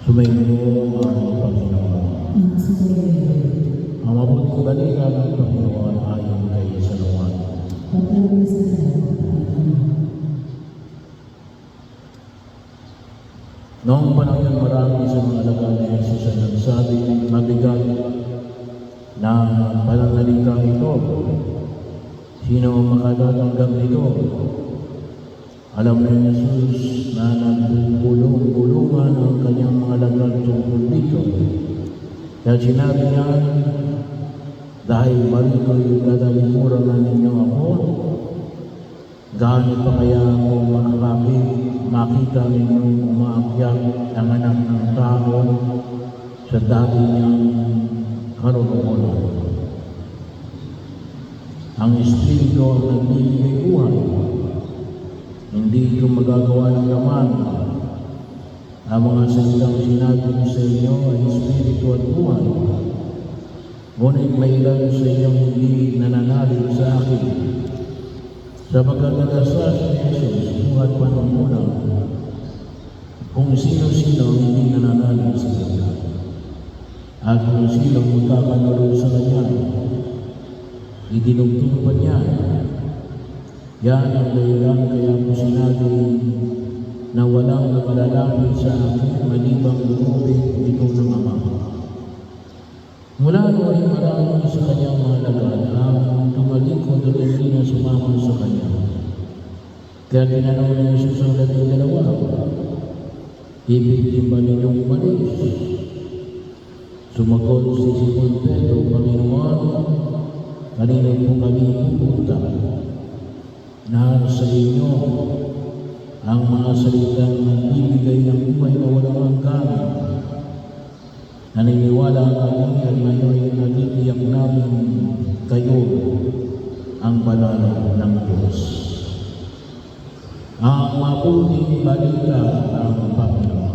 Sumainyo ang Panginoon. Ang mabuting balita ng Panginoon ayon kay San Juan. Noong panahon yun, marami sa mga alagad ni Jesus ay nagsabi, mabigat na pananalita ito. Sino ang makatatanggap nito? Alam na ni Jesus na nagbubulong-bulungan ang kanyang mga alagad tungkol dito. Kaya sinabi niya, dahil marito'y dadalimuran na ninyo ako, gaano pa kaya ako makita ninyong umaakyat ang anak ng tao sa dati niyang karunungan. Ang Espiritu ang nagbibigay buhay. Hindi ito magagawa ng laman. Ang mga salitang sinabi ko sa inyo ay Espiritu at buhay. Ngunit may ilan sa inyong hindi nananalig sa akin. Sapagkat nag-asas ni Jesus buhat panungunan kung sino-sino hindi nananalig sa Kanya. At kung sino magkakanalo sa Kanya, idinugtong pa niya. Yan ang dahilan kaya ko sinabi na walang nakalalapit sa akin malibang lumubig ito ng Ama. Mula noon ay marami sa kanyang mga alagad ang tumalikod at hindi na sumama sa kanya. Kaya tinanong ni Jesus ang 12, ibig din ba ninyong umalis? Sumagot si Simon Pedro, Panginoon, kanino po kami pupunta? Nasa inyo ang mga salitang nagbibigay ng buhay na walang hanggan. Naniniwala kami at ngayon nagtiyak namin kayo ang banal ng Diyos. Ang mabuting balita ng Panginoon.